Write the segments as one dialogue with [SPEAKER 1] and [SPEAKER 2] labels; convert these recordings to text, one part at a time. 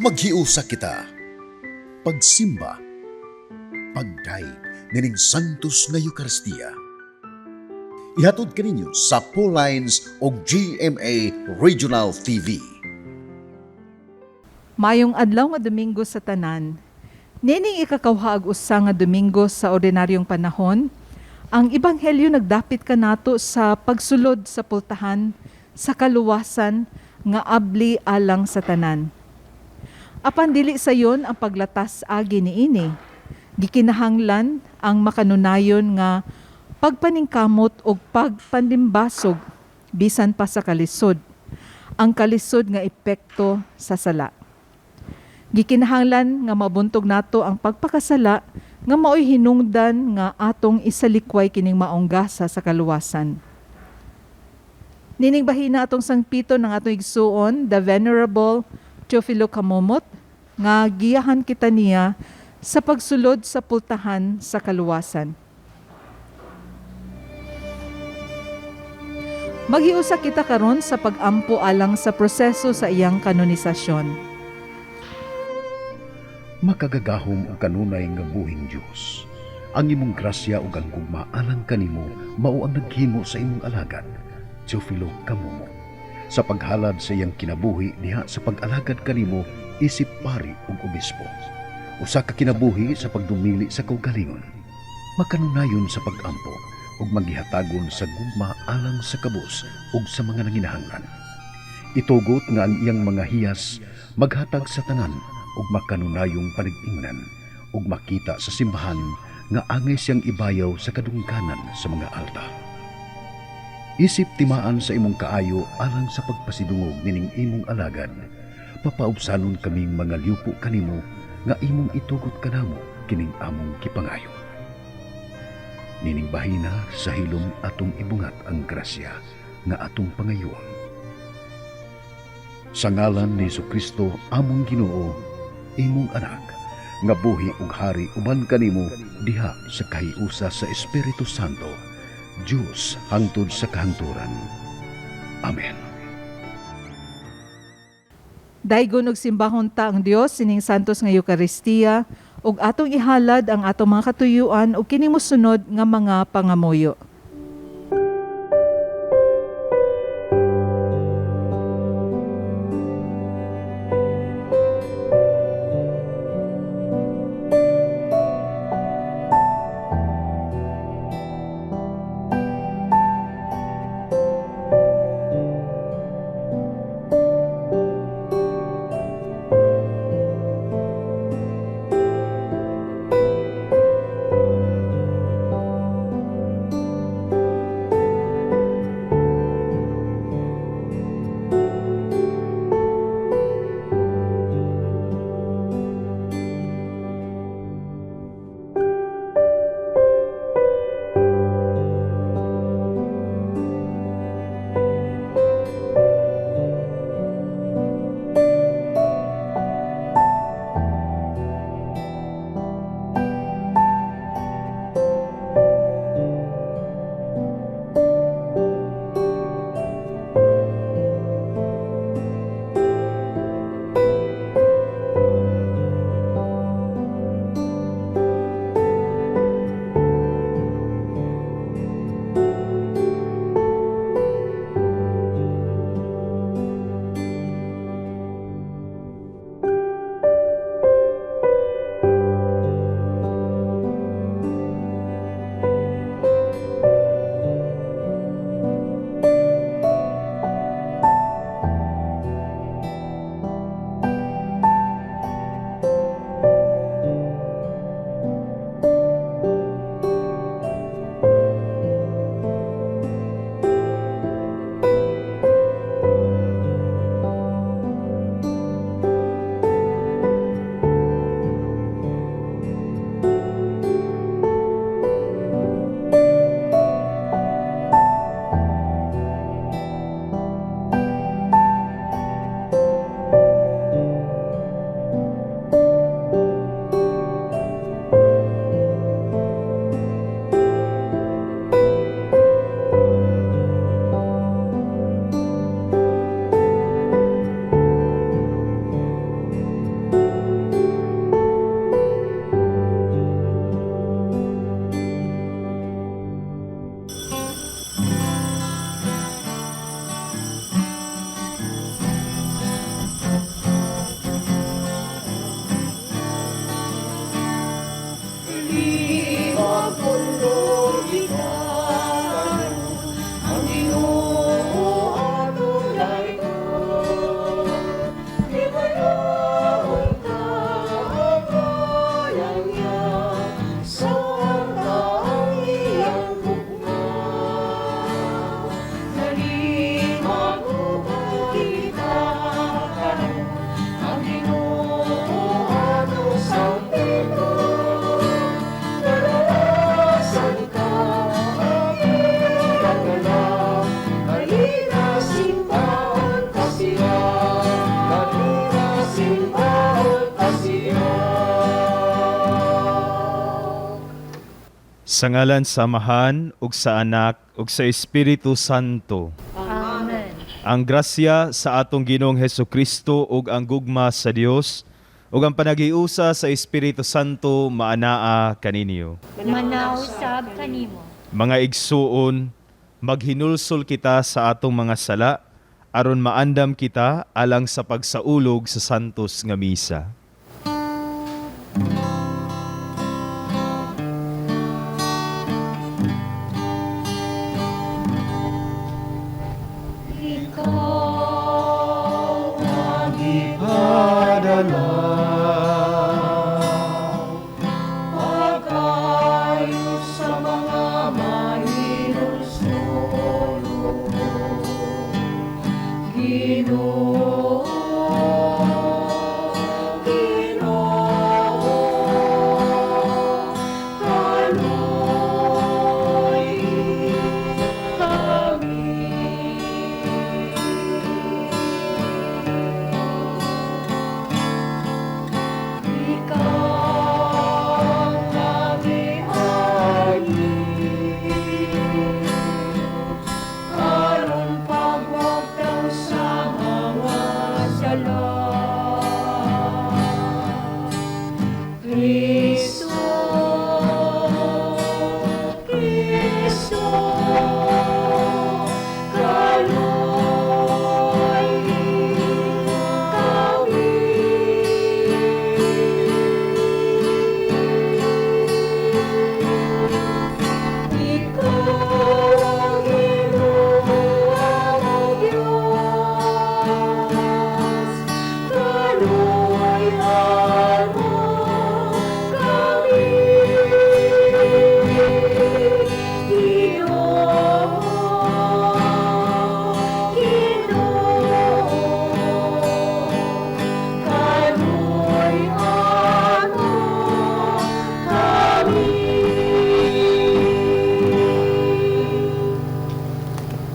[SPEAKER 1] Maghiusa kita. Pagsimba, pagdaig nining Santos nga Eucharistia. Ihatod kaninyo sa Pauline's o GMA Regional TV.
[SPEAKER 2] Mayong adlaw nga Domingo sa tanan, nining ikakawha ag usa nga Domingo sa ordinaryong panahon, ang Ebanghelyo nagdapit kanato sa pagsulod sa pultahan sa kaluwasan nga abli alang sa tanan. Apan dili sayon ang paglatas agi niini. Gikinahanglan ang makanunayon nga pagpaningkamot o pagpandimbasog bisan pa sa kalisod. Ang kalisod nga epekto sa sala. Gikinahanglan nga mabuntog nato ang pagpakasala nga maoy hinungdan nga atong isalikway kining maong gasa sa kaluwasan. Nining bahina atong sangpito ng atong igsuon, the Venerable Teofilo Camomot, nga giyahan kita niya sa pagsulod sa pultahan sa kaluwasan. Maghiusa kita karon sa pag-ampo alang sa proseso sa iyang kanonisasyon.
[SPEAKER 1] Makagagahom o kanunay nga buhing Diyos. Ang imong grasya o ang gugma alang kanimo mao ang naghimo sa imong alagad, Teofilo Camomot. Sa paghalad sa iyang kinabuhi diha sa pag-alagad kanimo isip pari ug obispo. Usa ka kinabuhi sa pagdumili sa kaugalingon. Makanunayon sa pag-ampo ug maghihatagon sa gugma alang sa kabus ug sa mga nanginahanglan. Itugot nga ang iyang mga hiyas maghatag sa tanan ug makanunayong panig-ingnan ug makita sa simbahan nga angay siyang ibayaw sa kadungganan sa mga altar. Isip timaan sa imong kaayo alang sa pagpasidungog nining imong alagad. Papaubsanon kaming mga liupo kanimo nga imong itugot kanamo kining among kipangayo. Nining bahina sa hilom atong ibungat ang grasya nga atong pangayoon. Sa ngalan ni Jesucristo among Ginoo, imong anak, nga buhi ug hari uban kanimo diha sa kahiusa sa Espiritu Santo, Diyos hangtod sa kahangturan. Amen.
[SPEAKER 2] Daygon og simbahon ta ang Dios sining santos nga Eucharistia ug atong ihalad ang atong mga katuyuan ug kini mosunod nga mga pangamuyo.
[SPEAKER 3] Sa ngalan sa Amahan, ug sa Anak, ug sa Espiritu Santo.
[SPEAKER 4] Amen.
[SPEAKER 3] Ang grasya sa atong Ginoong Hesukristo ug ang gugma sa Dios ug ang panagiusa sa Espiritu Santo maanaa kaninyo.
[SPEAKER 4] Manausab kanimo.
[SPEAKER 3] Mga igsuon, maghinulsol kita sa atong mga sala aron maandam kita alang sa pagsaulog sa santos nga misa.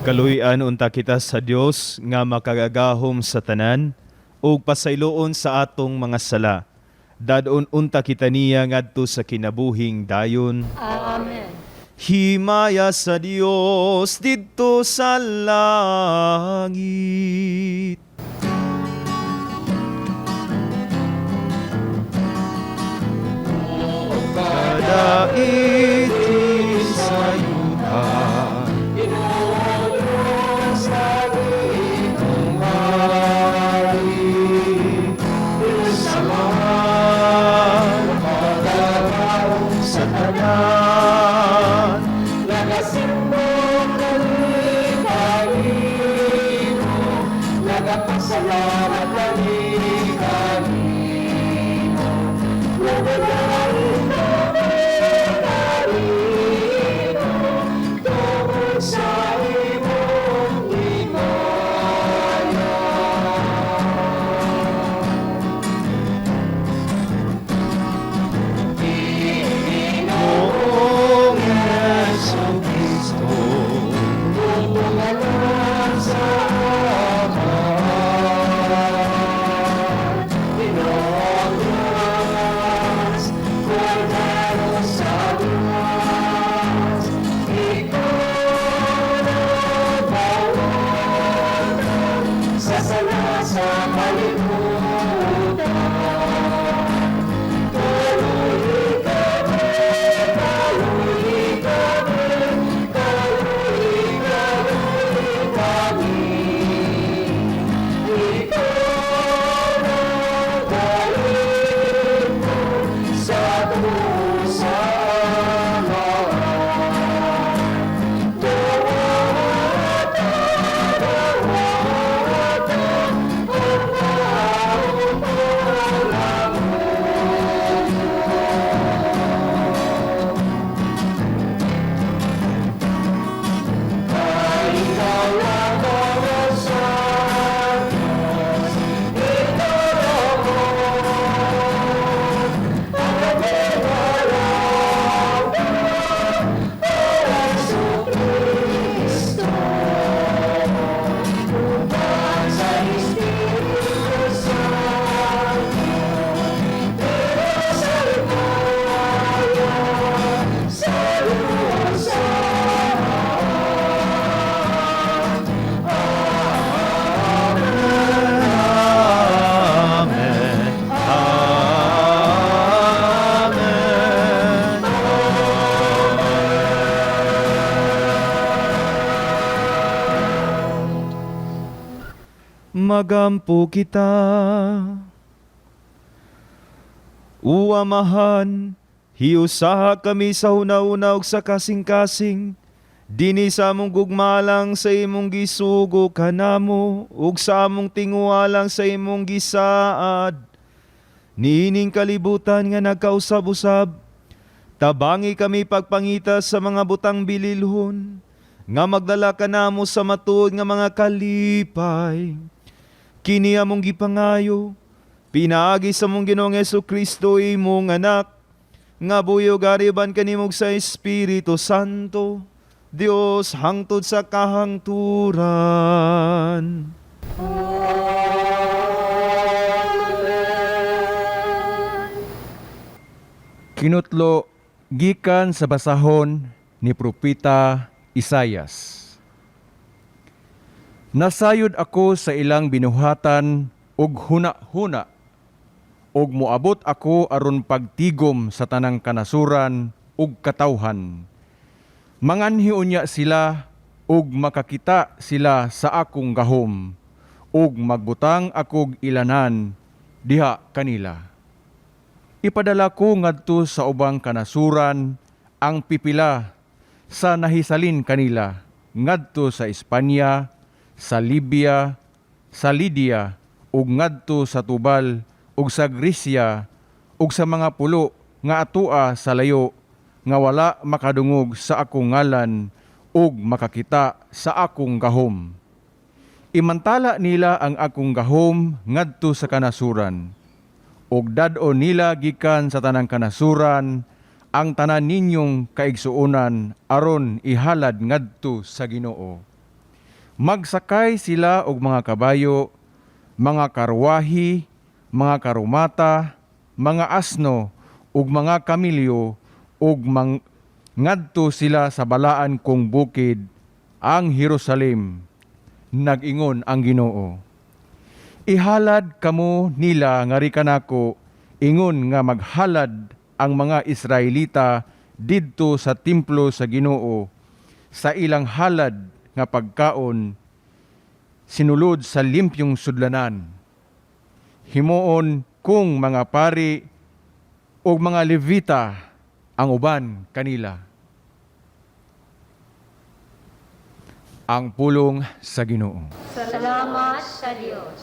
[SPEAKER 3] Kaluyan unta kita sa Dios nga makagagahom sa tanan ug pasayloon sa atong mga sala. Dadon unta kita niya ngadto sa kinabuhing dayon.
[SPEAKER 4] Amen.
[SPEAKER 3] Himaya sa Dios didto sa langit. Kadaiti sa yuta. magampo kita. Uamahan, hiusaha kami sa una-una ug sa kasing-kasing, dini sa among gugmalang sa imong gisugo kanamo, ug sa among tingualang sa imong gisaad. Niining kalibutan nga nagkausab-usab, tabangi kami pagpangita sa mga butang bililhon, nga magdala ka namo sa matuod nga mga kalipay. Kini among gipangayo, pinaagi sa mong Ginoong Jesucristo imong anak, nga buyog ariban kanimog sa Espiritu Santo, Dios hangtod sa kahangturan.
[SPEAKER 5] Kinutlo gikan sa basahon ni Propeta Isayas. Nasayod ako sa ilang binuhatan ug huna-huna, ug moabot ako aron pagtigom sa tanang kanasuran ug katawhan. Manganhi unya sila ug makakita sila sa akong gahom, ug magbutang akog ilanan diha kanila. Ipadala ko ngadto sa ubang kanasuran ang pipila sa nahisalin kanila ngadto sa Espanya, sa Libya, sa Lydia, ug ngadto sa Tubal, ug sa Grisya, ug sa mga pulo nga atua sa layo, nga wala makadungog sa akong ngalan, ug makakita sa akong gahom. Imantala nila ang akong gahom ngadto sa kanasuran, ug dadon nila gikan sa tanang kanasuran ang tanan ninyong kaigsuonan aron ihalad ngadto sa Ginoo. Magsakay sila og mga kabayo, mga karwahi, mga karumata, mga asno, ug mga kamilyo, ug ngadto sila sa balaan kong bukid, ang Jerusalem. Nag-ingon ang Ginoo. Ihalad kamo nila nga rikanako, ingon nga maghalad ang mga Israelita didto sa templo sa Ginoo, sa ilang halad nga pagkaon, sinulod sa limpyong sudlanan. Himuon kung mga pari o mga Levita ang uban kanila. Ang pulong sa Ginoo.
[SPEAKER 4] Salamat sa Diyos.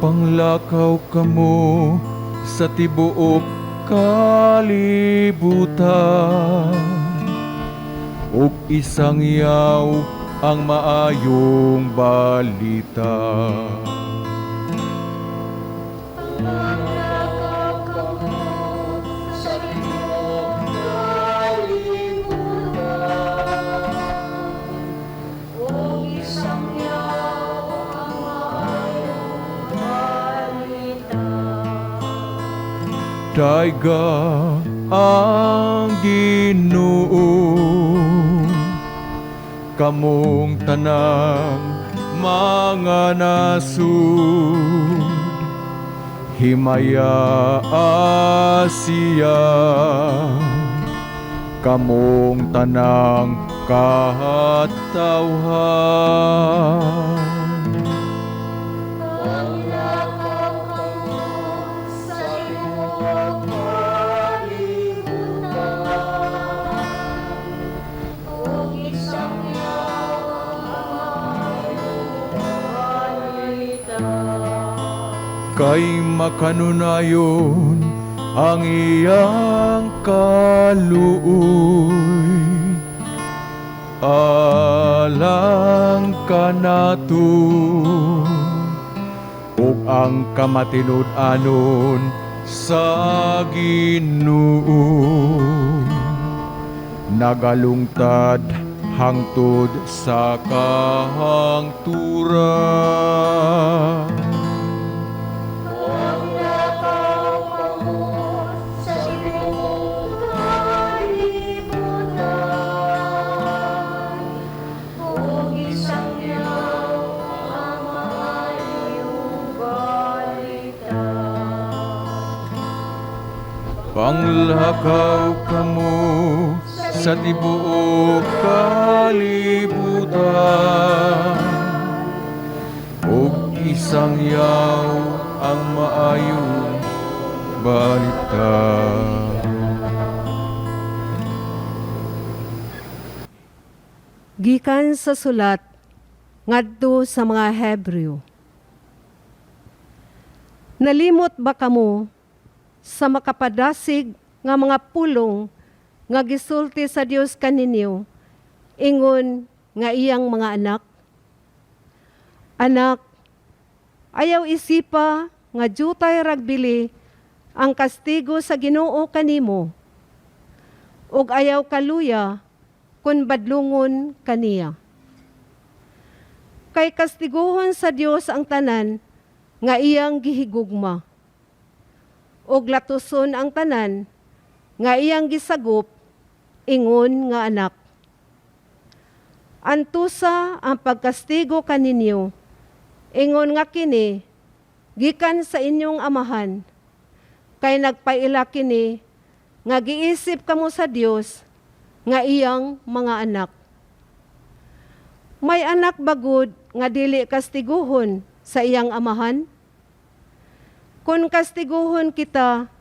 [SPEAKER 5] Panglakaw kamo sa tibuok kalibutan, ug isang yaw ang maayong balita. Daiga ang Ginoo, kamong tanang mga nasud, himaya Asia, kamong tanang katawhan. Kay makanunayon ang iyang kaluoy, alang kanato, ug ang kamatinud-anon sa Ginoo, nagalungtad hangtod sa kahangturan. Manglakaw kamo sa tibuok kalibutan, ug isang yaw ang maayong balita.
[SPEAKER 6] Gikan sa sulat ngadto sa mga Hebreo. Nalimot ba kamo sa makapadasig nga mga pulong nga gisulti sa Dios kaninyo, ingon nga iyang mga anak? Anak, ayaw isipa nga jutay ragbili ang kastigo sa Ginoo kanimo, ug ayaw kaluya kun badlungon kaniya. Kay kastiguhon sa Dios ang tanan nga iyang gihigugma, ug latuson ang tanan nga iyang gisagop, ingon nga anak. Antusa ang pagkastigo kaninyo, ingon nga kini gikan sa inyong amahan, kay nagpaila kini nga giisip kamo sa Dios nga iyang mga anak. May anak bagud nga dili kastiguhon sa iyang amahan? Kung kastiguhon kita,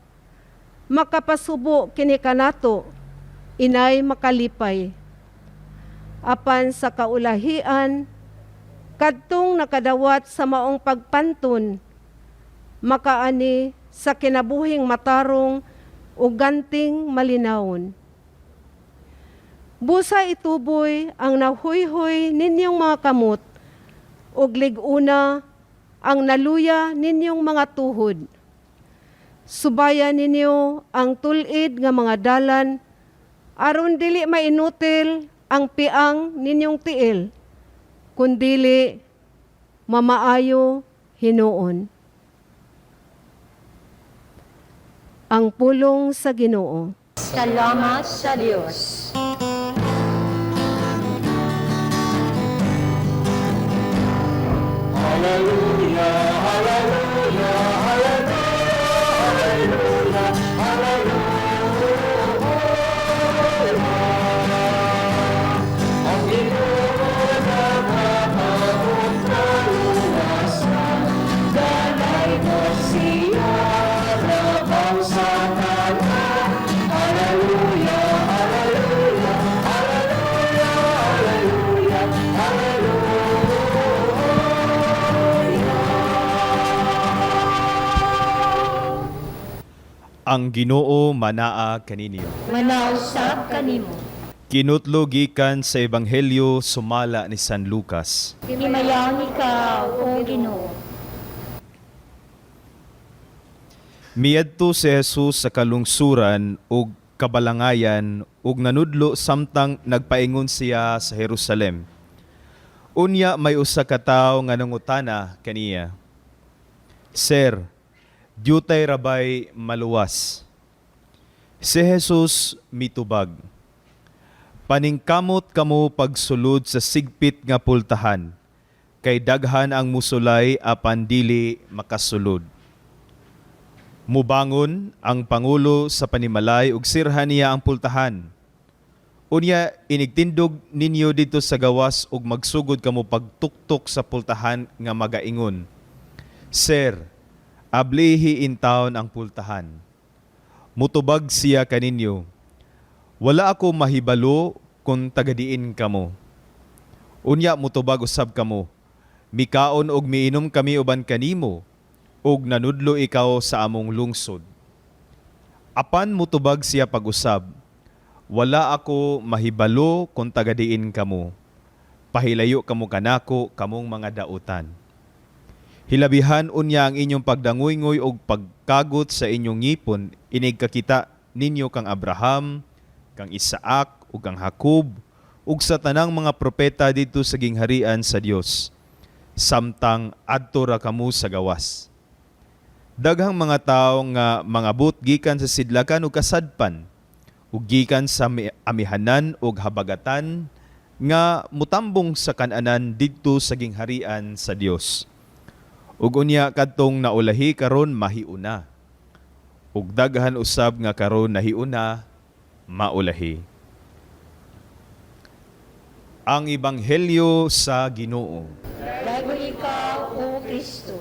[SPEAKER 6] makapasubo kini kanato, inay makalipay. Apan sa kaulahian, kadtong nakadawat sa maong pagpanton, makaani sa kinabuhing matarong o ganting malinawon. Busa ituboy ang nahuyhoy ninyong mga kamot, ug liguna ang naluya ninyong mga tuhod. Subayan ninyo ang tulid nga mga dalan, aron dili mainutil ang piang ninyong tiil, kundili mamaayo hinuon. Ang pulong sa Ginoo.
[SPEAKER 4] Salamat sa Diyos.
[SPEAKER 3] Ang Ginoo manaa kaninyo.
[SPEAKER 4] Manausap kanimo.
[SPEAKER 3] Kinutlo gikan sa Ebanghelyo sumala ni San Lucas.
[SPEAKER 4] Himayang ikaw, O Ginoo.
[SPEAKER 3] Miadto si Jesus sa kalungsuran ug kabalangayan ug nanudlo samtang nagpaingon siya sa Jerusalem. Unya may usa ka tawo nga nangutana kaniya, Sir, diutay rabay maluwas. Si Jesus mitubag, paningkamot kamo pagsulod sa sigpit nga pultahan, kay daghan ang musulay apan dili makasulod. Mubangon ang Pangulo sa panimalay ug sirhan niya ang pultahan. Unya inigtindog ninyo dito sa gawas ug magsugod kamo pagtuktok sa pultahan nga magaingon, Sir, ablihi in town ang pultahan. Mutubag siya kaninyo, wala ako mahibalo kung tagadiin kamo. Unya mutubag usab kamo, mikaon og miinom kami uban kanimo, ug nanudlo ikaw sa among lungsod. Apan mutubag siya pag-usab, wala ako mahibalo kung tagadiin kamo. Pahilayo kamo kanako kamong mga dautan. Hilabihan unya ang inyong pagdangoy-ngoy og pagkagot sa inyong ngipon, inig kakita ninyo kang Abraham, kang Isaac, ug kang Jacob, ug sa tanang mga propeta dito sa gingharian sa Dios. Samtang adto ra kamo sa gawas. Daghang mga tawo nga mangabot gikan sa sidlakan ug kasadpan, ug gikan sa amihanan ug habagatan nga mutambong sa kan-anan didto sa gingharian sa Dios. Ug unya kadtong naulahi karon mahiuna. ug daghan usab nga karon nahiuna maulahi. Ang Ebanghelyo sa Ginoo.
[SPEAKER 4] Dago ikaw, O Kristo.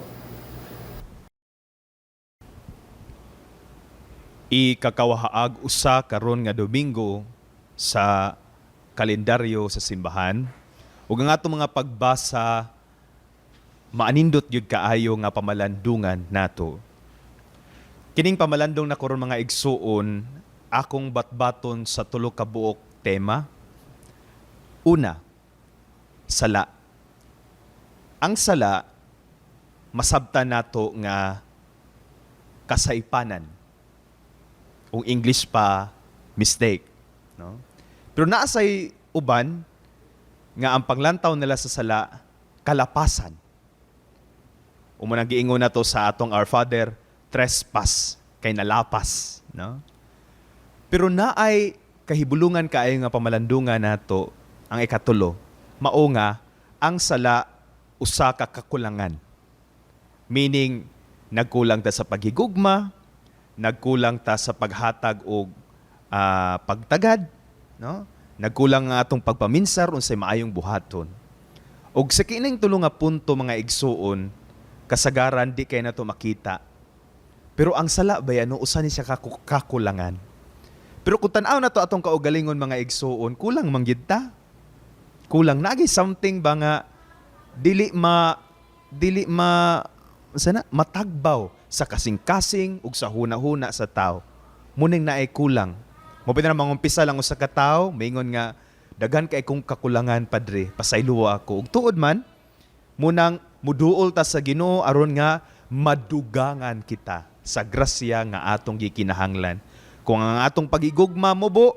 [SPEAKER 3] Ikakawahaag usa karon nga Domingo sa kalendaryo sa simbahan. Ug ang atong mga pagbasa maanindot gyud kaayo nga pamalandungan nato. Kining pamalandong na karon mga igsuon, akong batbaton sa tulo ka buok tema. Una, sala. Ang sala masabtan nato nga kasaypanan. O English pa, mistake. No? Pero naasay uban nga ang paglantaw nila sa sala, kalapasan. Umunang giingon na to sa atong Our Father, trespass, kay nalapas. No? Pero naay kahibulungan kaayo nga pamalandungan nato ang ikatulo, mao nga ang sala usa ka kakulangan. Meaning, nagkulang ta sa paghigugma, nagkulang ta sa paghatag og pagtagad, no? Nagkulang nga atong pagpaminsar unsay maayong buhaton. Og sa kining tulo nga punto mga igsuon, kasagaran di kay nato makita. Pero ang sala ba ano usa ni siya kakulangan. Pero kung tan-aw na to atong kaugalingon mga igsuon, kulang man gyud ta. Kulang nagi something ba nga dili matagbaw sa kasing-kasing ug sa huna-huna sa tao. Muning naay kulang. Mo pwede na mangumpisa lang usa ka tawo, maingon nga daghan kay kong kakulangan padre, pasayloa ako. Ug tuod man munang muduol ta sa Ginoo aron nga madugangan kita sa grasya nga atong gikinahanglan. Kung ang atong pagigugma mo bo,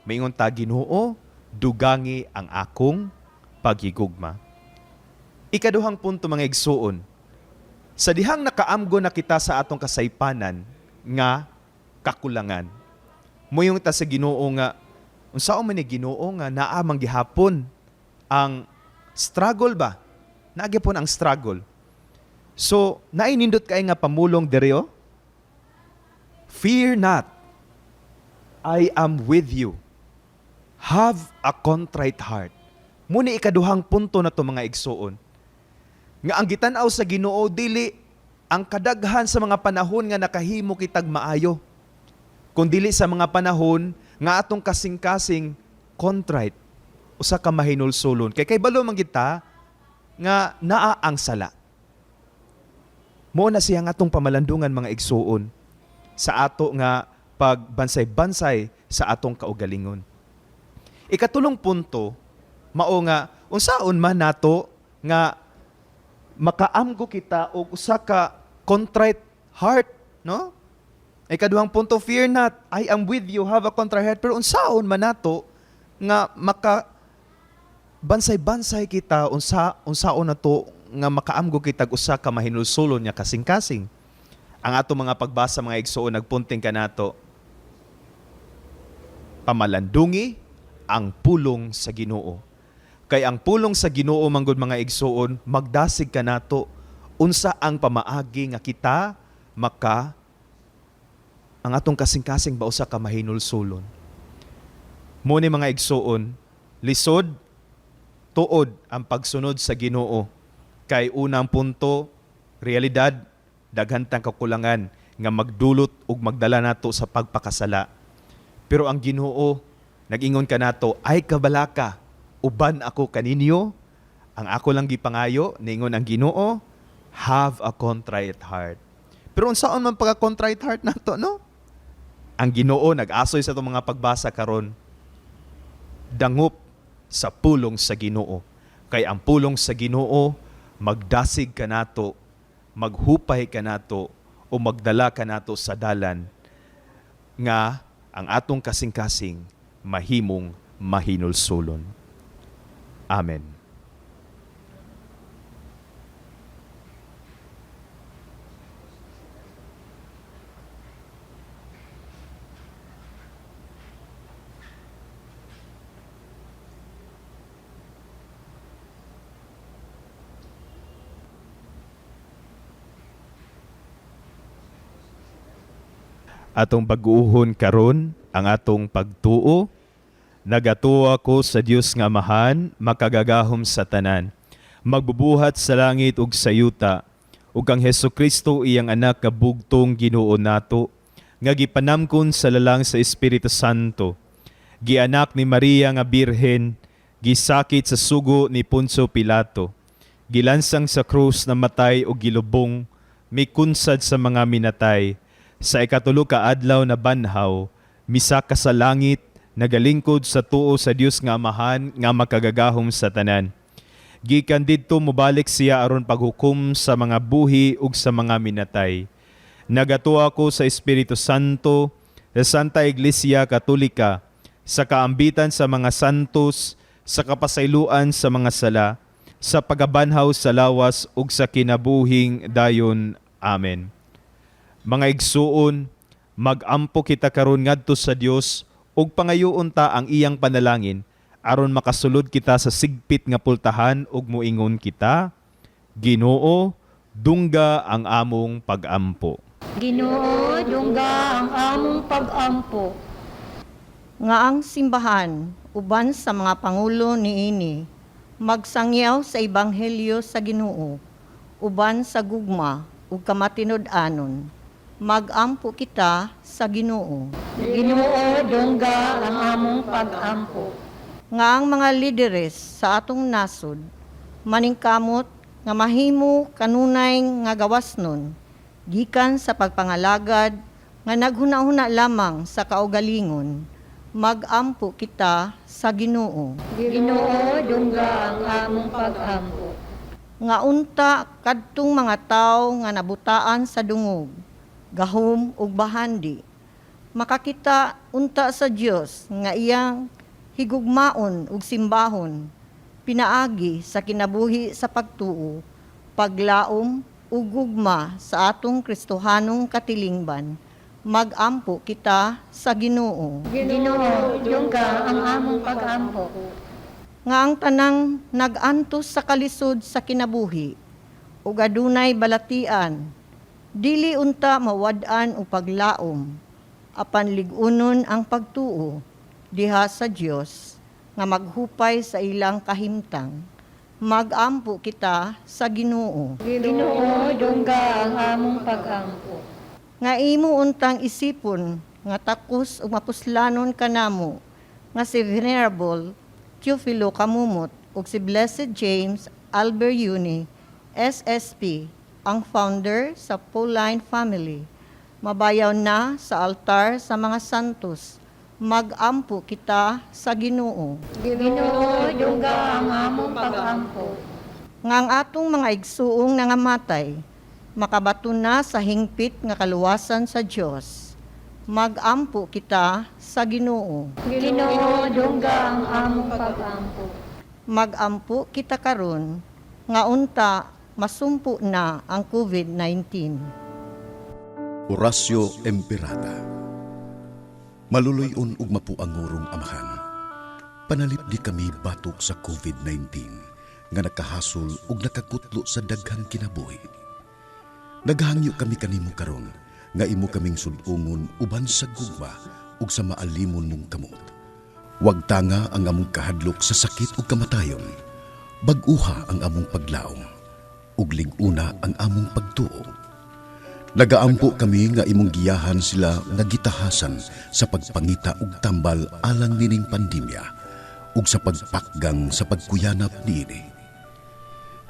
[SPEAKER 3] maingon ta Ginoo, dugangi ang akong pagigugma. Ikaduhang punto mga igsuon, sa dihang nakaamgo na kita sa atong kasaypanan nga kakulangan. Moyong ta sa Ginoo nga unsaon man ni Ginoo nga naa man gihapon ang struggle ba? Naagipon ang struggle. So, nainindot kay nga pamulong direo. Fear not. I am with you. Have a contrite heart. Muni ikaduhang punto na to mga igsuon. Nga ang gitan-aw sa Ginoo dili ang kadaghan sa mga panahon nga nakahimo kitag maayo. Kung dili sa mga panahon nga atong kasing-kasing contrite usa ka mahinulsulon. Kay balo man kita nga naa ang sala. Mo na siya nga atong pamalandungan mga igsuon sa ato nga pagbansay-bansay sa atong kaugalingon. Ikatulong punto mao nga unsaon man nato nga makaamgo kita og usa ka contrite heart, no? Ikaduhang punto, fear not, I am with you, have a contrite heart. Pero unsaon man nato nga maka bansay-bansay kita unsaon nato nga makaamgo kita usa ka mahinulsulon nya kasing-kasing. Ang ato mga pagbasa mga igsuon nagpunting kanato, pamalandungi ang pulong sa Ginoo. Kay ang pulong sa Ginoo manggod mga igsuon, magdasig kanato unsa ang pamaagi nga kita ang atong kasing-kasing ba usa ka mahinulsulon. Mo ni mga igsuon, lisod tuod ang pagsunod sa Ginoo. Kay unang punto, realidad, daghan tang kakulangan nga magdulot ug magdala nato sa pagpakasala. Pero ang Ginoo, nag-ingon ka nato, ay kabalaka, uban ako kaninyo, ang ako lang gipangayo, ningon ang Ginoo, have a contrite heart. Pero unsaon man pagka-contrite heart nato, no? Ang Ginoo nag-asoy sa itong mga pagbasa karon, dangop sa pulong sa Ginoo. Kay ang pulong sa Ginoo, magdasig ka nato, maghupay ka nato, o magdala ka nato sa dalan nga ang atong kasing-kasing mahimong mahinulsulon. Amen. atong pag-uuhon karon ang atong pagtuo. Nagatuwa ko sa Dios nga Amahan, makagagahom sa tanan, magbubuhat sa langit ug sa yuta, ug kang Hesukristo iyang anak nga bugtong Ginoo nato, nga gipanamkon sa lalang sa Espiritu Santo, gianak ni Maria nga birhen, gisakit sa sugo ni Poncio Pilato, gilansang sa krus na matay ug gilubong, mikunsad sa mga minatay, sa ikatulo ka adlaw na banhaw, misaka sa langit, nagalingkod sa tuo sa Dios nga Amahan nga makagagahom sa tanan. Gikan didto mobalik siya aron paghukom sa mga buhi ug sa mga minatay. Nagatuwa ko sa Espiritu Santo, sa Santa Iglesia Katolika, sa kaambitan sa mga santos, sa kapasayloan sa mga sala, sa pagabanhaw sa lawas ug sa kinabuhing dayon. Amen. Mga igsuon, mag-ampo kita karon ngadto sa Dios ug pangayoon ta ang iyang panalangin aron makasulod kita sa sigpit nga pultahan ug moingon kita, Ginoo, dungga ang among pag-ampo.
[SPEAKER 4] Ginoo, dungga ang among pag-ampo.
[SPEAKER 7] Nga ang simbahan, uban sa mga pangulo niini, magsangyaw sa Ebanghelyo sa Ginoo, uban sa gugma ug kamatinud-anon. Mag-ampo kita sa Ginoo.
[SPEAKER 4] Ginoo, dungga ang among pag-ampo.
[SPEAKER 7] Nga ang mga lideres sa atong nasod, maningkamot nga mahimo kanunay nga gawasnon, gikan sa pagpangalagad nga naghuna-huna lamang sa kaugalingon, mag-ampo kita sa Ginoo.
[SPEAKER 4] Ginoo, dungga ang among pag-ampo.
[SPEAKER 7] Nga unta kadtong mga tawo nga nabutaan sa dungog, gahom ug bahandi, makakita unta sa Dios nga iyang higugmaon ug simbahon, pinaagi sa kinabuhi sa pagtuo, paglaom ug gugma sa atong Kristohanong katilingban, mag-ampo kita sa Ginoo.
[SPEAKER 4] Ginoo, dungga ang among pag-ampo.
[SPEAKER 7] Nga ang tanang nag-antos sa kalisod sa kinabuhi, ug adunay balatian, dili unta mawad-an o paglaom, apan ligunon ang pagtuo diha sa Dios nga maghupay sa ilang kahimtang. Mag-ampo kita sa Ginoo.
[SPEAKER 4] Ginoo, dungga ang among pag-ampo.
[SPEAKER 7] Nga imo untang isipon nga takos ug mapuslanon kanamo nga si Venerable Teofilo Kamumot ug si Blessed James Alberuni, SSP, ang founder sa Pauline Family. Mabayaw na sa altar sa mga santos. Mag-ampo kita sa Ginoo.
[SPEAKER 4] Ginoo, dungga ang among pag-ampo.
[SPEAKER 7] Nga ang atong mga igsuong nangamatay, makabato na sa hingpit nga kaluwasan sa Dios. Mag-ampo kita sa Ginoo.
[SPEAKER 4] Ginoo, dungga ang among pag-ampo.
[SPEAKER 7] Mag-ampo kita karon nga unta masumpo na ang COVID-19.
[SPEAKER 1] Orasyo Emperata. Maluloy-on ug mapuangurong Amahan. Panalip di kami batok sa COVID-19 nga nakahasol ug nakakutlo sa daghang kinabuhi. Naghangyo kami kanimo karon nga imo kaming sudungon uban sa gugma ug sa maalimon mong kamot. Wag tanga ang among kahadlok sa sakit ug kamatayon. Bag-uha ang among paglaom ug lig-una ang among pagtuo. Nagaampo kami nga imong giyahan sila nga gitahasan sa pagpangita ug tambal alang nining pandemya ug sa pagpakgang sa pagkuyanap niini.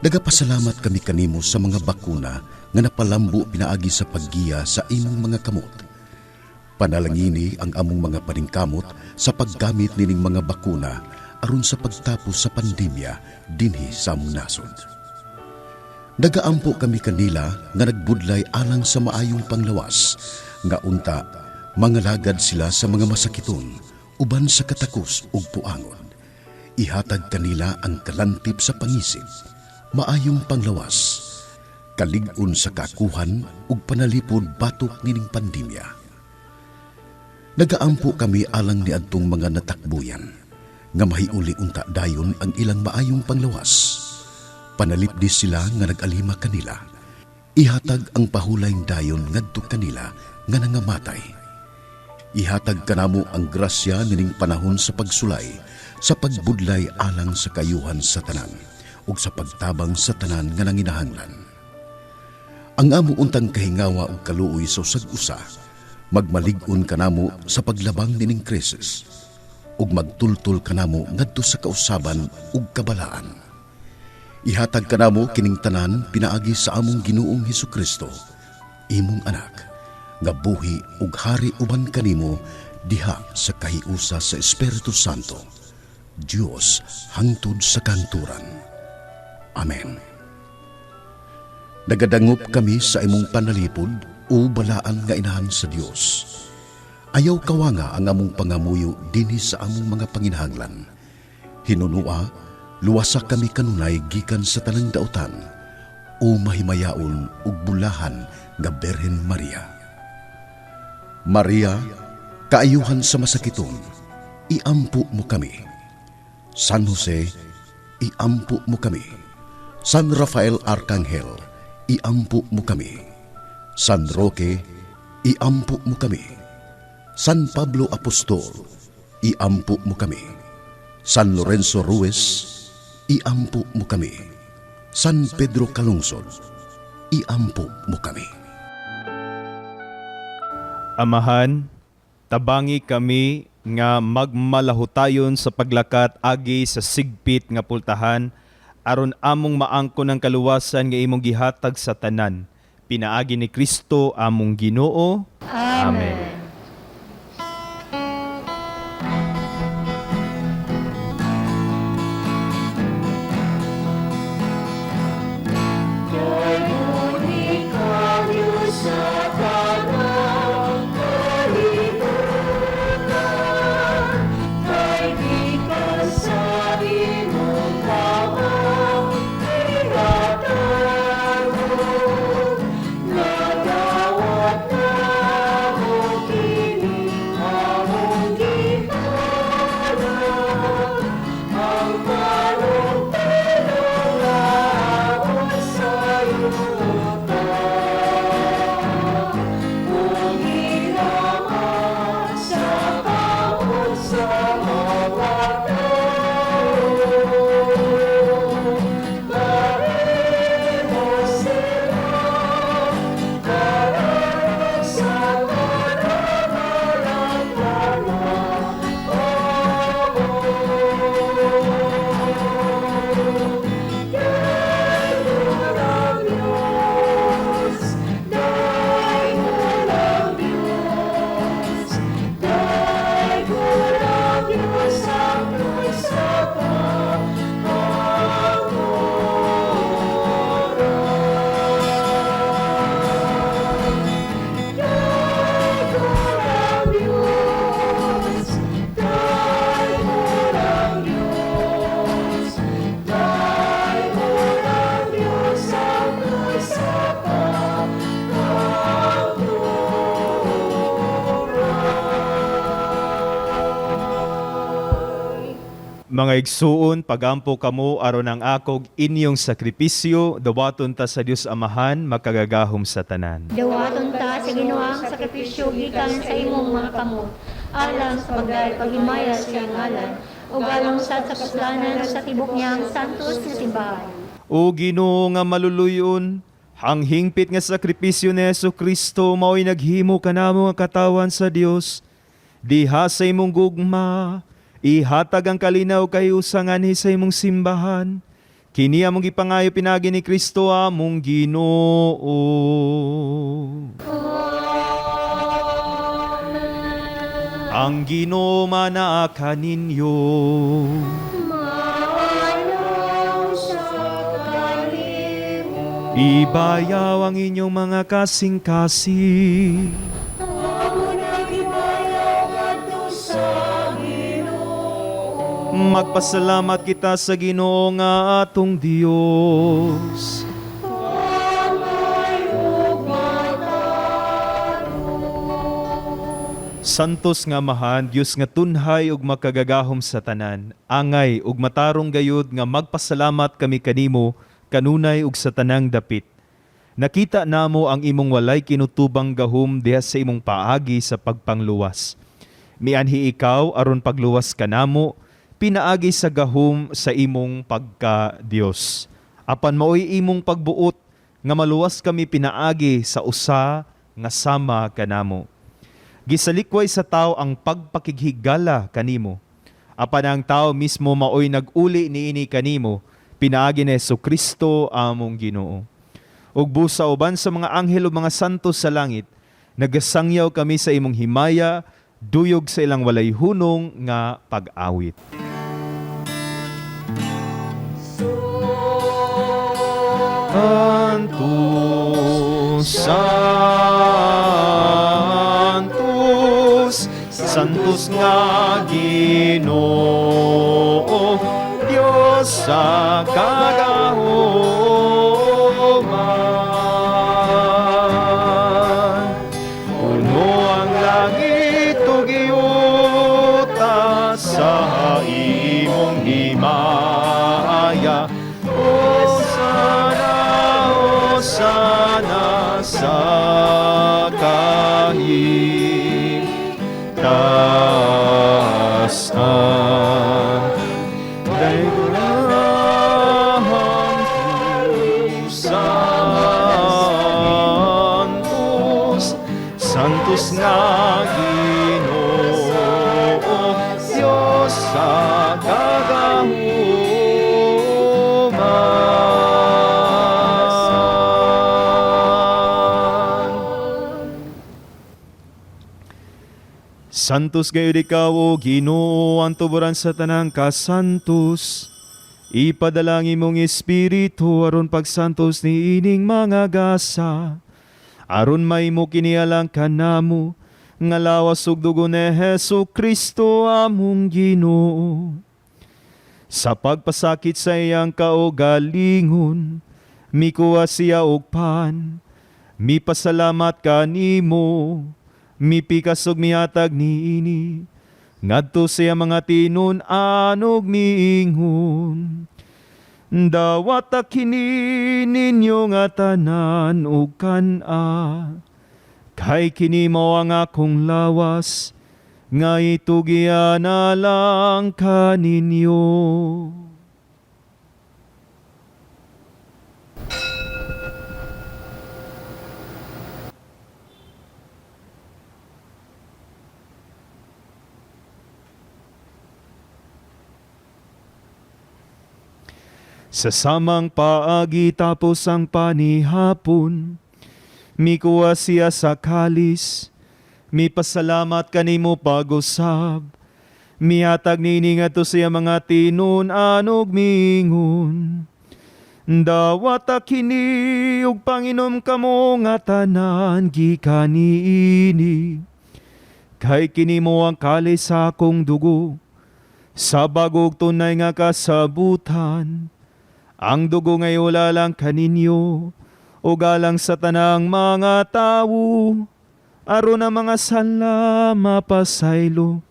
[SPEAKER 1] Nagapasalamat kami kanimo sa mga bakuna nga napalambo pinaagi sa paggiya sa imong mga kamot. Panalangini ang among mga paningkamot sa paggamit nining mga bakuna aron sa pagtapos sa pandemya dinhi sa among nasod. Nagaampo kami kanila nga nagbudlay alang sa maayong panglawas, nga unta, mangalagad sila sa mga masakiton, uban sa katakos ug puangon. Ihatag kanila ang kalantip sa pangisip, maayong panglawas, kalig-on sa kakuhan ug panalipod batok nining pandemya. Nagaampo kami alang ni adtong mga natakbuyan, nga mahiuli unta dayon ang ilang maayong panglawas. Panalipdi sila nga nag-alima kanila. Ihatag ang pahulayng dayon ngadto kanila nga nangamatay. Ihatag kanamo ang grasya nining panahon sa pagsulay, sa pagbudlay alang sa kayuhan sa tanan, ug sa pagtabang sa tanan nga nanginahanglan. Ang amo untang kahingawa ug kaluoy sa usag-usa, magmalig-on kanamo sa paglabang nining krisis, ug magtultol kanamo ngadto sa kausaban ug kabalaan. Ihatag kanamo kining tanan pinaagi sa among Ginoong Hesukristo, imong anak, nga buhi ug hari uban kanimo diha sa kahiusa sa Espiritu Santo, Dios hangtod sa kanturan. Amen. Nagadangop kami sa imong panalipod o balaan nga inahan sa Dios. Ayaw kawanga ang among pangamuyo dinhi sa among mga panginahanglan. Hinunua, luwasa kami kanunay gikan sa tanang dautan, o mahimayaon ug bulahan nga Berhen Maria. Maria, kaayuhan sa masakiton, iampo mo kami. San Jose, iampo mo kami. San Rafael Arcangel, iampo mo kami. San Roque, iampo mo kami. San Pablo Apostol, iampo mo kami. San Lorenzo Ruiz, iampo mo kami. San Pedro Calungsod, iampo mo kami.
[SPEAKER 3] Amahan, tabangi kami nga magmalahutayon sa paglakat agi sa sigpit nga pultahan aron among maangko ng kaluwasan nga imong gihatag sa tanan. Pinaagi ni Kristo among Ginoo. Amen. Mga igsuon, pagampo kamo aron ang akog inyong sakripisyo, dawaton ta sa Dios Amahan, makagagahom sa tanan.
[SPEAKER 4] Dawaton ta sa Ginoong sakripisyo gikan sa imong mga kamot, alang sa pagdayag sa iyang ngalan, ug alang sa kasalanan sa tibok niyang santos nga simbahan.
[SPEAKER 3] O Ginoo nga maluluyon, hanghingpit nga sakripisyo ni Jesucristo mao'y naghimo kanamo nga katawan sa Dios, diha sa imong gugma, ihatag ang kalinaw kay usangan sa imong simbahan. Kini among gipangayo pinagi ni Kristo among Ginoo. Ang Ginoo manaa ninyo. Ibayaw ang inyong mga kasing-kasing. Magpasalamat kita sa Ginoo nga atong Dios. Santos nga Amahan, Dios nga tunhay ug makagagahom sa tanan, angay ug matarong gayud nga magpasalamat kami kanimo kanunay ug sa tanang dapit. Nakita namo ang imong walay kinutubang gahom diha sa imong paagi sa pagpangluwas. Mianhi ikaw aron pagluwas kanamo, pinaagi sa gahom sa imong pagka-Dios. Apan maoy imong pagbuot nga maluwas kami pinaagi sa usa nga sama kanamo. Gisalikway sa tao ang pagpakighigala kanimo. Apan ang tao mismo maoy nag-uli niini kanimo, pinaagi ni Jesucristo among Ginoo. Ug busa uban sa mga anghel o mga santos sa langit, nagasangyaw kami sa imong himaya, duyog sa ilang walay hunong nga pag-awit. Santos, Santos nga Ginoo, Dios sa kagahoman. Puno ang langit ug iyuta sa imong himaya. Hosana sa kahintaasan. Daigurahang Santos, Santos nga Ginoo, Diyos sa Santos gayud ikaw, O Ginoo, ang tuburan sa tanang kasantos. Ipadalangin mong Espiritu aron pagsantos ni ining mga gasa. Aron may mo kinialang kanamo, nga lawas ug dugo ni Jesucristo among Ginoo. Sa pagpasakit sa iyang kaugalingon, mikuha siya og pan, mipasalamat kanimo, mipikas ug mihatag niini ngadto sa mga tinun-an ug miingon. Dawat kini ninyo nga tanan ug kan-a, kay kini mao ang akong lawas nga itugian na lang kaninyo. Sa samang paagi tapos ang panihapon, mikuha siya sa kalis, mipasalamat kanimo pag-usab, mihatag nini ngadto siya mga tinun-an ug miingon. Dawat kini ug panginom kamo nga tanan gikan niini, kay kini mo ang kalis sa akong dugo, sa bagog tunay nga kasabutan. Ang dugo ngay wala lang kaninyo, o galang sa tanang mga tawo, aron ang mga sala mapasaylo,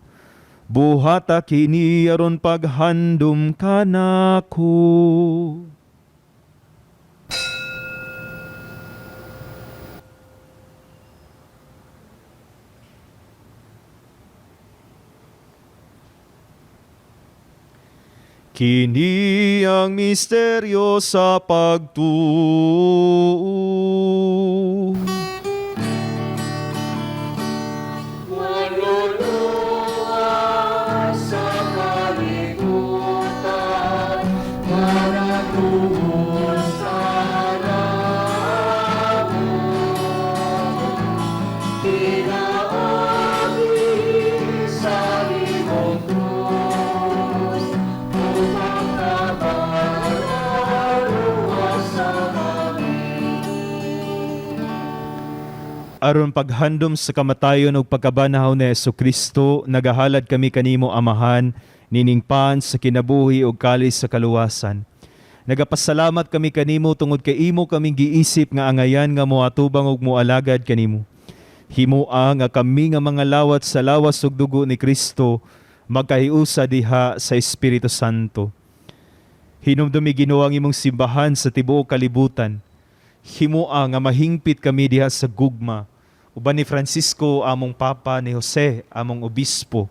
[SPEAKER 3] buhata kini aron paghandom kanako. Kini ang misteryo sa pagtuo. Manluluwas sa kalikutan, maratungon sa harapon. Pinaagi sa imong krus, aron paghandom sa kamatayon ug pagkabanahaw ni Jesucristo, nagahalad kami kanimo Amahan, nining pan sa kinabuhi ug kalis sa kaluwasan. Nagapasalamat kami kanimo tungod kay imo kaming giisip nga angayan nga moatubang ug moalagad kanimo. Himoa nga kami nga mga lawat sa lawas ug dugo ni Kristo magkahiusa diha sa Espiritu Santo. Hinumdumi Ginoo ang imong simbahan sa tibuok kalibutan. Himoa nga mahingpit kami diha sa gugma uban ni Francisco among Papa, ni Jose among Obispo,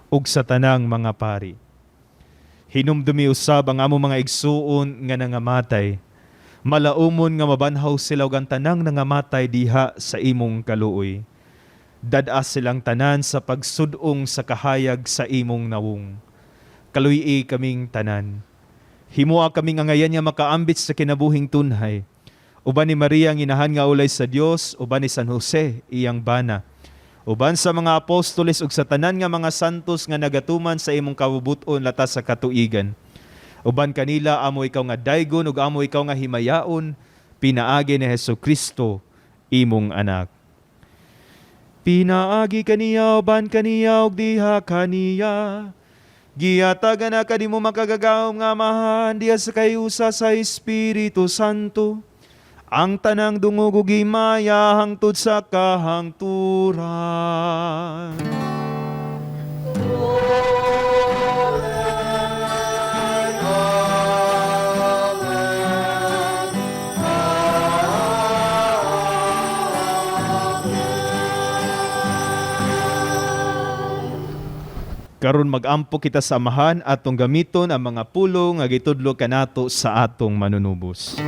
[SPEAKER 3] ug sa tanang mga pari. Hinumdumi usab ang among mga igsuon nga nangamatay. Malaumon nga mabanhaw sila ug ang tanang nangamatay diha sa imong kaluoy. Dadas silang tanan sa pagsudong sa kahayag sa imong nawong. Kaluy kaming tanan. Himoa kaming angayan nga makaambit sa kinabuhing tunhay. Uban ni Maria ang inahan nga ulay sa Dios, uban ni San Jose iyang bana. Uban sa mga apostoles ug sa tanan nga mga santos nga nagatuman sa imong kabubuton latas sa katuigan. Uban kanila amo ikaw nga daygon ug amo ikaw nga himayaon, pinaagi ni Hesukristo imong anak. Pinaagi kaniya uban kaniya ug diha kaniya. Giyatagan na kanimo makagagawom nga amahan diha sa kayusa sa Espiritu Santo. Ang tanang dungog ug himaya hangtod sa kahangturan. Karon magampo kita sa amahan atong gamiton ang mga pulong nga gitudlo kanato sa atong manunubos.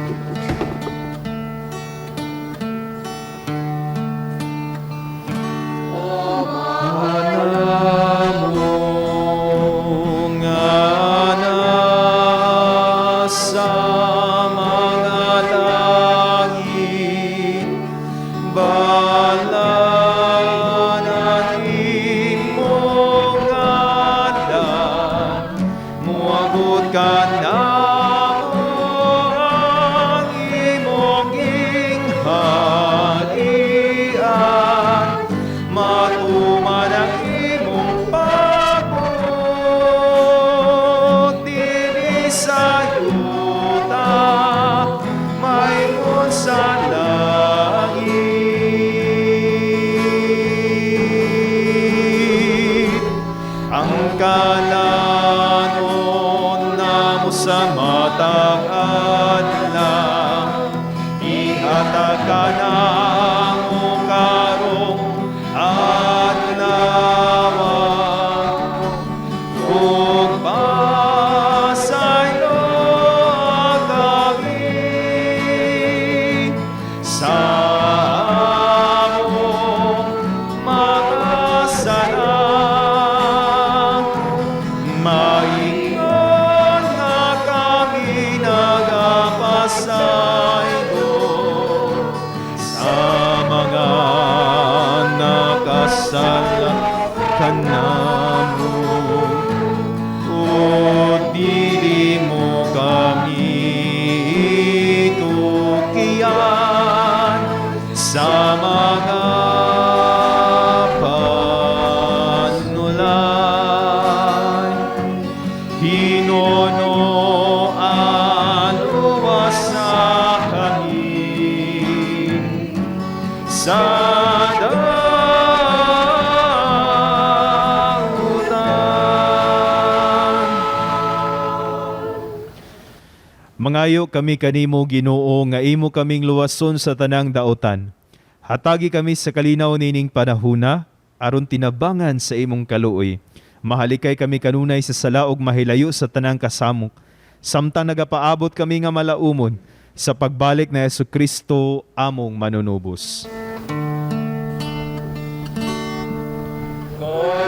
[SPEAKER 3] Mangayo kami kanimo Ginoo nga imo kaming luwason sa tanang daotan. Hatagi kami sa kalinaw nining panahuna aron tinabangan sa imong kaluoy. Mahalikay kami kanunay sa sala ug mahilayo sa tanang kasamok. Samtang nagapaabot kami nga malaumon sa pagbalik na Hesukristo among manunubos.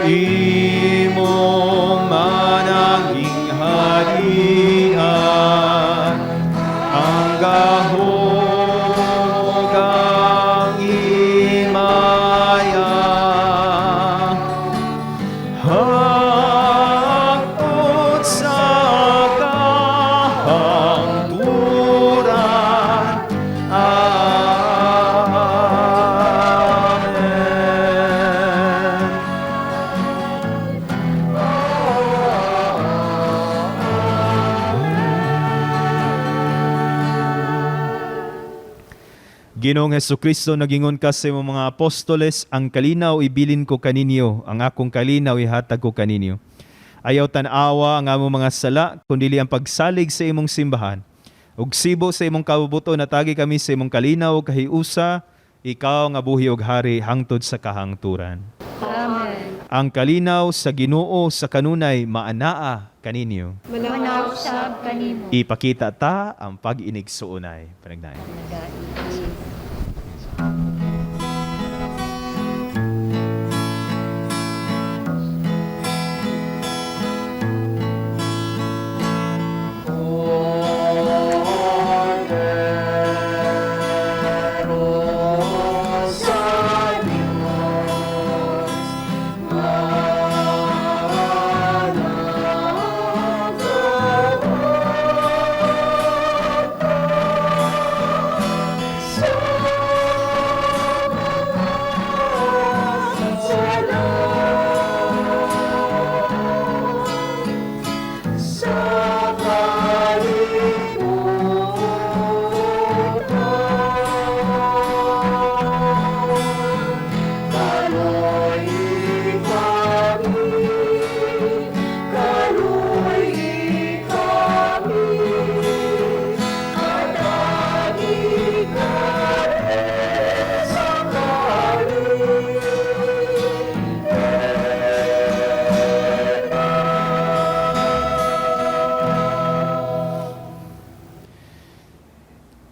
[SPEAKER 3] Imong mananging harian ang gahog ang imaya hangtod sa kahangturan. Amen. Ginoong Hesukristo, nagingon ka sa imong mga apostoles, ang kalinaw ibilin ko kaninyo, ang akong kalinaw ihatag ko kaninyo. Ayaw tan-awa ang among mga sala, kundili ang pagsalig sa imong simbahan. Ug sibo sa imong kabubuton natagi kami sa imong kalinaw ug kahiusa, ikaw nga buhi ug hari hangtod sa kahangturan.
[SPEAKER 4] Amen.
[SPEAKER 3] Ang kalinaw sa Ginoo sa kanunay maanaa kaninyo.
[SPEAKER 4] Manaw sab kanimo.
[SPEAKER 3] Ipakita ta ang pag-inigsuunay. Panagnaay.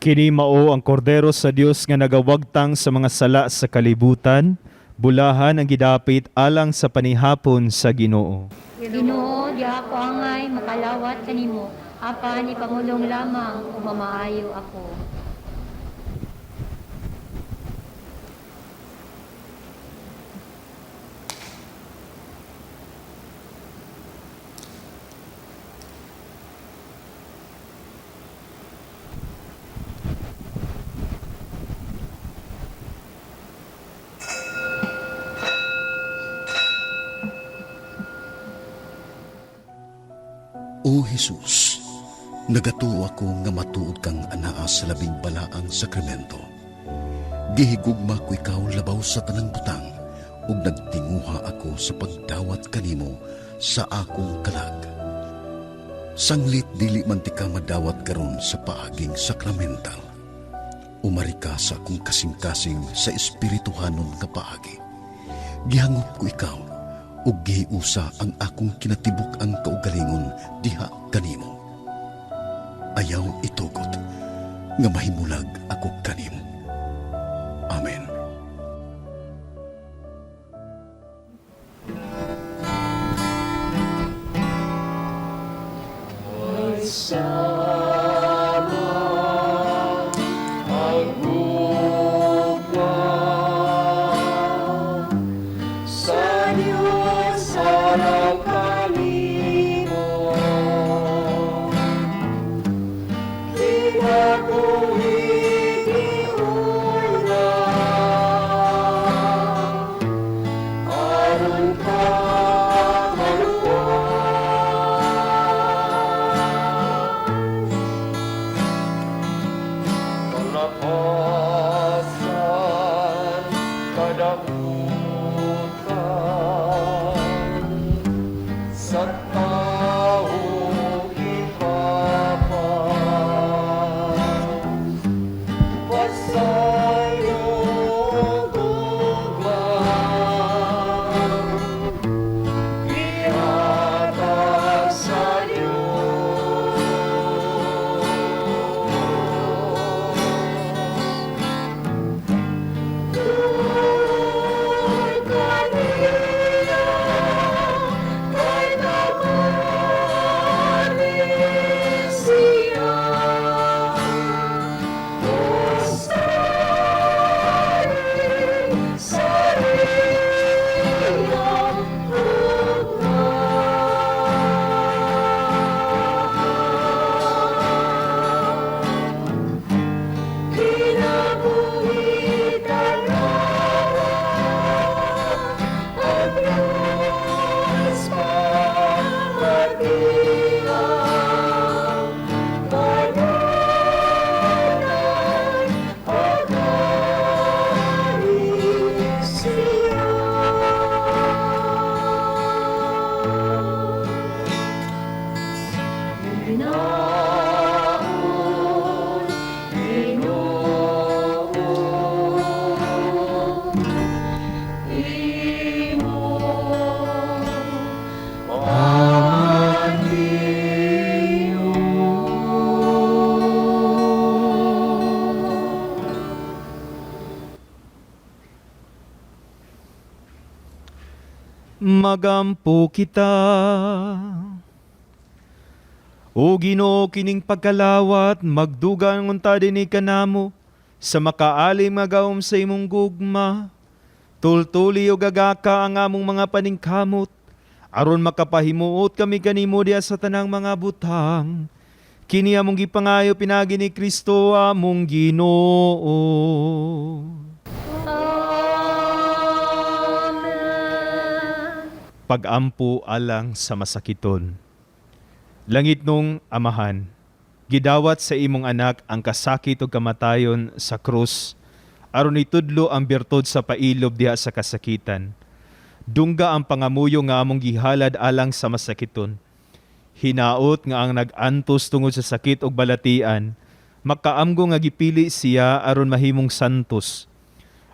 [SPEAKER 3] Kini mao ang kordero sa Dios nga nagawagtang sa mga sala sa kalibutan, bulahan ang gidapit alang sa panihapon sa Ginoo.
[SPEAKER 4] Ginoo, di ako angay makalawat kanimo. Apan ipamulong lamang kung mamaayo ako.
[SPEAKER 1] O Jesus, nagatuo ako nga matuod kang anaa sa labing balaang sakramento. Gihigugma ko ikaw labaw sa tanang butang, ug nagtinguha ako sa pagdawat kanimo sa akong kalag. Sanglit dili man ti ka madawat karon sa paaging sakramental. Umari ka sa akong kasing-kasing sa espirituhanon nga paagi. Gihangop ko ikaw, ug gihiusa ang akong kinatibuk ang kaugalingon diha kanimo. Ayaw itugot nga mahimulag ako kanimo. Amen.
[SPEAKER 3] magampo kita. O Ginoo, kining pagkalawat, magdugang unta din kanamo, sa makaalim nga gawom sa imong gugma. Tultuli o gagaka ang among mga paningkamot, aron makapahimuot kami kanimo diya sa tanang mga butang. Kini among gipangayo pinagi ni Kristo among Ginoo. Pagampo alang sa masakiton. Langit nung Amahan, gidawat sa imong anak ang kasakit ug kamatayon sa krus, aron itudlo ang birtud sa pailob diha sa kasakitan. Dungga ang pangamuyo nga among gihalad alang sa masakiton. Hinaot nga ang nag-antos tungod sa sakit ug balatian, makaamgo nga gipili siya aron mahimong santos.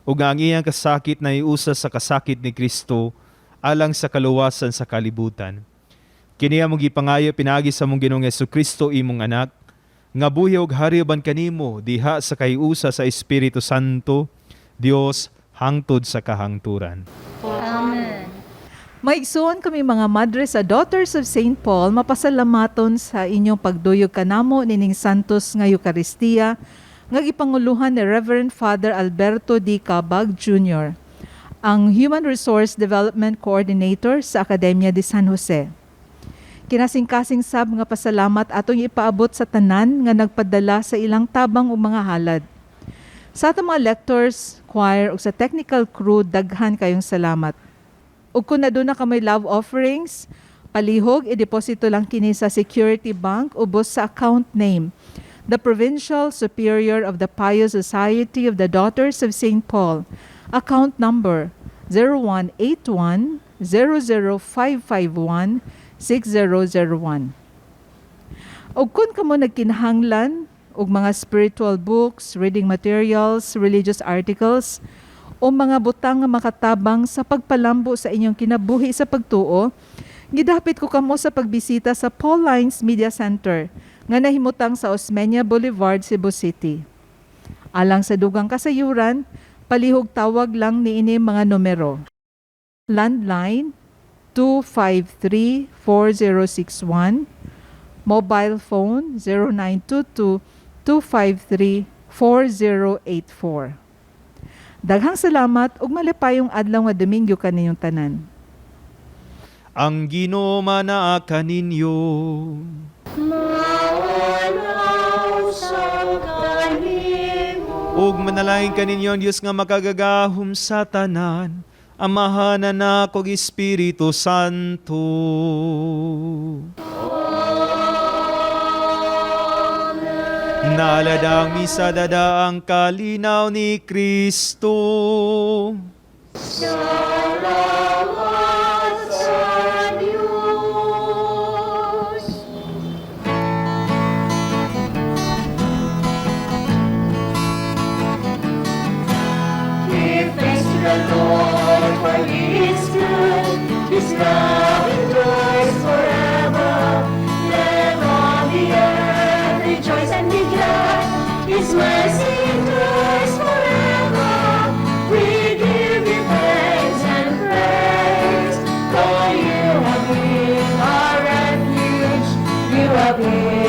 [SPEAKER 3] Ug nga ang iyang kasakit na iusa sa kasakit ni Kristo alang sa kaluwasan sa kalibutan. Kini among gipangayo pinagi sa mong Ginoong Jesucristo imong anak, nga buhi og hari uban kanimo diha sa kayusa sa Espiritu Santo, Dios hangtod sa kahangturan.
[SPEAKER 4] Amen.
[SPEAKER 2] Maigsuon kami mga madre sa Daughters of St. Paul, mapasalamaton sa inyong pagduyog kanamo nining Santos nga Eucharistia, nga gipanguluhan ni Reverend Father Alberto D. Cabag Jr., ang Human Resource Development Coordinator sa Akademya de San Jose. Kinasing-kasing sab nga pasalamat atong ipaabot sa tanan nga nagpadala sa ilang tabang o mga halad. Sa atong mga lectors, choir ug sa technical crew, daghan kayong salamat. Ug kung naduna ka may love offerings, palihog i-deposito lang kini sa Security Bank ubos sa account name, the Provincial Superior of the Pious Society of the Daughters of St. Paul, account number 0181 00551 6001. Og kung kamo nagkinahanglan og mga spiritual books, reading materials, religious articles, o mga butang nga makatabang sa pagpalambo sa inyong kinabuhi sa pagtuo, gidapit ko kamo sa pagbisita sa Paul Lines Media Center nga nahimutang sa Osmeña Boulevard, Cebu City. Alang sa dugang kasayuran, palihog tawag lang niini mga numero. Landline 253-4061, mobile phone 0922-253-4084. Daghang salamat ug malipayong adlaw nga Domingo kaninyong tanan.
[SPEAKER 3] Ang Ginoo manaa kaninyo.
[SPEAKER 4] Mawalaw sa kanimo.
[SPEAKER 3] Ug manalangin kaninyo ang Dios nga makagagahom sa tanan, Amahan, Anak ug Espiritu Santo. Amen. Naladang misa dadaang kalinaw ni Kristo.
[SPEAKER 4] Salamat sa Diyos. Give thanks to the Lord, for He is good. His love endures forever. Let all the earth rejoice and be glad. His mercy endures forever. We give you thanks and praise, for you have been our refuge. You have been